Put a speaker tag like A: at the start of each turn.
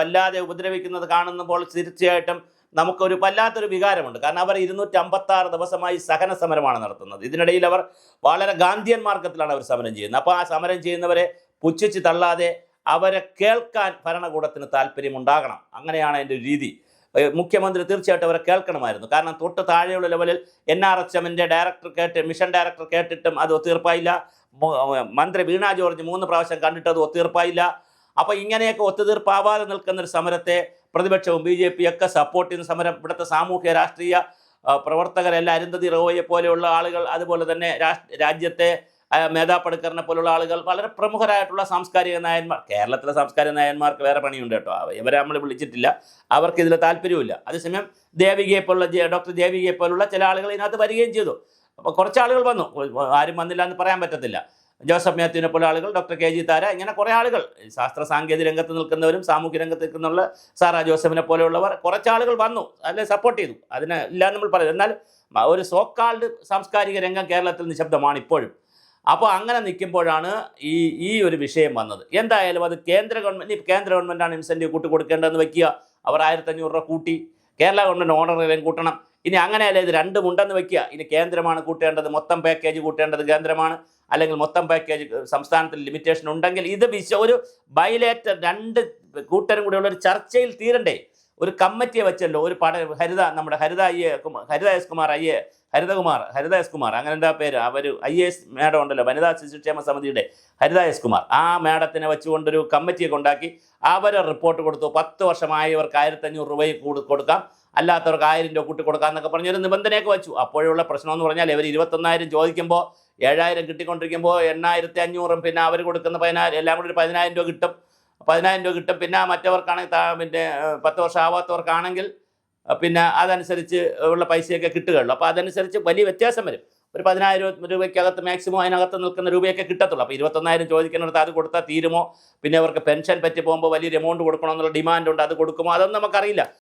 A: വല്ലാതെ ഉപദ്രവിക്കുന്നത് കാണുമ്പോൾ തീർച്ചയായിട്ടും നമുക്കൊരു വല്ലാത്തൊരു വികാരമുണ്ട്. കാരണം അവർ 256 ദിവസമായി സഹന സമരമാണ് നടത്തുന്നത്. ഇതിനിടയിൽ അവർ വളരെ ഗാന്ധിയൻ മാർഗത്തിലാണ് അവർ സമരം ചെയ്യുന്നത്. അപ്പോൾ ആ സമരം ചെയ്യുന്നവരെ പുച്ഛിച്ച് തള്ളാതെ അവരെ കേൾക്കാൻ ഭരണകൂടത്തിന് താല്പര്യമുണ്ടാകണം. അങ്ങനെയാണ് അതിൻ്റെ രീതി. മുഖ്യമന്ത്രി തീർച്ചയായിട്ടും അവരെ കേൾക്കണമായിരുന്നു. കാരണം തൊട്ട് താഴെയുള്ള ലെവലിൽ NRHMൻ്റെ ഡയറക്ടർ മിഷൻ ഡയറക്ടർ കേട്ടിട്ടും അത് ഒത്തീർപ്പായില്ല. മന്ത്രി വീണ ജോർജ് 3 പ്രാവശ്യം കണ്ടിട്ട് അത് ഒത്തീർപ്പായില്ല. അപ്പോൾ ഇങ്ങനെയൊക്കെ ഒത്തുതീർപ്പാവാതെ നിൽക്കുന്നൊരു സമരത്തെ പ്രതിപക്ഷവും BJP ഒക്കെ സപ്പോർട്ട് ചെയ്യുന്ന സമരം ഇവിടുത്തെ സാമൂഹ്യ രാഷ്ട്രീയ പ്രവർത്തകരെല്ലാം അരുന്ധതി റോയെ പോലെയുള്ള ആളുകൾ, അതുപോലെ തന്നെ രാജ്യത്തെ മേധാ പട്കറിനെ പോലുള്ള ആളുകൾ, വളരെ പ്രമുഖരായിട്ടുള്ള സാംസ്കാരിക നായന്മാർ. കേരളത്തിലെ സാംസ്കാരിക നായന്മാർക്ക് വേറെ പണിയുണ്ട് കേട്ടോ, ഇവരെ നമ്മൾ വിളിച്ചിട്ടില്ല, അവർക്ക് ഇതിൽ താല്പര്യമില്ല. അതേസമയം ദേവികയെ പോലുള്ള ഡോക്ടർ ദേവികയെ പോലുള്ള ചില ആളുകൾ ഇതിനകത്ത് വരികയും ചെയ്തു. അപ്പോൾ കുറച്ച് ആളുകൾ വന്നു, ആരും വന്നില്ല എന്ന് പറയാൻ പറ്റത്തില്ല. ജോസഫ് മാത്യുവിനെ പോലെ ആളുകൾ, ഡോക്ടർ KG താര, ഇങ്ങനെ കുറേ ആളുകൾ ശാസ്ത്ര സാങ്കേതിക രംഗത്ത് നിൽക്കുന്നവരും സാമൂഹ്യ രംഗത്ത് നിൽക്കുന്ന സാറാ ജോസഫിനെ പോലെയുള്ളവർ കുറച്ചാളുകൾ വന്നു, അതിനെ സപ്പോർട്ട് ചെയ്തു. അതിന് ഇല്ല നമ്മൾ പറയും. എന്നാൽ ഒരു സോക്കാൾഡ് സാംസ്കാരിക രംഗം കേരളത്തിൽ നിശബ്ദമാണ് ഇപ്പോഴും. അപ്പോൾ അങ്ങനെ നിൽക്കുമ്പോഴാണ് ഈ ഒരു വിഷയം വന്നത്. എന്തായാലും അത് കേന്ദ്ര ഗവൺമെൻറ്റാണ് ഇൻസെൻറ്റീവ് കൊടുക്കേണ്ടതെന്ന് വയ്ക്കുക. അവർ 1500 രൂപ കൂട്ടി. കേരള ഗവൺമെൻറ് ഓണറേറിയം കൂട്ടണം. ഇനി അങ്ങനെയല്ല, ഇത് രണ്ടുമുണ്ടെന്ന് വയ്ക്കുക. ഇനി കേന്ദ്രമാണ് കൂട്ടേണ്ടത്, മൊത്തം പാക്കേജ് കൂട്ടേണ്ടത് കേന്ദ്രമാണ്, അല്ലെങ്കിൽ മൊത്തം പാക്കേജ് സംസ്ഥാനത്തിൽ ലിമിറ്റേഷൻ ഉണ്ടെങ്കിൽ ഇത് ഒരു ബൈലേറ്റർ 2 കൂട്ടരും കൂടെയുള്ള ഒരു ചർച്ചയിൽ തീരണ്ടേ? ഒരു കമ്മിറ്റിയെ വെച്ചല്ലോ, ഒരു നമ്മുടെ ഹരിത എസ് കുമാർ അങ്ങനെ എന്താ പേര്, അവർ IAS മേഡം ഉണ്ടല്ലോ, വനിതാ ശിശുക്ഷേമ സമിതിയുടെ ഹരിത എസ് കുമാർ, ആ മേഡത്തിനെ വെച്ചുകൊണ്ടൊരു കമ്മിറ്റിയെ കൊണ്ടാക്കി അവർ റിപ്പോർട്ട് കൊടുത്തു. 10 വർഷമായവർക്ക് 1500 രൂപയും കൊടുക്കാം, അല്ലാത്തവർക്ക് 1000 രൂപ കൂട്ടി കൊടുക്കാം എന്നൊക്കെ പറഞ്ഞൊരു നിബന്ധനയൊക്കെ വെച്ചു. അപ്പോഴുള്ള പ്രശ്നമെന്ന് പറഞ്ഞാൽ ഇവർ 21,000 ചോദിക്കുമ്പോൾ 7,000 കിട്ടിക്കൊണ്ടിരിക്കുമ്പോൾ 8,500 പിന്നെ അവർ കൊടുക്കുന്ന 14, എല്ലാം കൂടി ഒരു 10,000 രൂപ കിട്ടും. 10,000 രൂപ കിട്ടും. പിന്നെ മറ്റവർക്കാണെങ്കിൽ പിന്നെ 10 വർഷം ആവാത്തവർക്കാണെങ്കിൽ പിന്നെ അതനുസരിച്ച് ഉള്ള പൈസയൊക്കെ കിട്ടുകയുള്ളൂ. അപ്പോൾ അതനുസരിച്ച് വലിയ വ്യത്യാസം വരും. ഒരു 10,000 രൂപയ്ക്കകത്ത് മാക്സിമം അതിനകത്ത് നിൽക്കുന്ന രൂപയൊക്കെ കിട്ടത്തുള്ളൂ. അപ്പോൾ 21,000 ചോദിക്കുന്നിടത്ത് അത് കൊടുത്താൽ തീരുമോ? പിന്നെ അവർക്ക് പെൻഷൻ പറ്റി പോകുമ്പോൾ വലിയൊരു എമൗണ്ട് കൊടുക്കണമെന്നുള്ള ഡിമാൻഡുണ്ട്, അത് കൊടുക്കുമോ? അതൊന്നും നമുക്കറിയില്ല.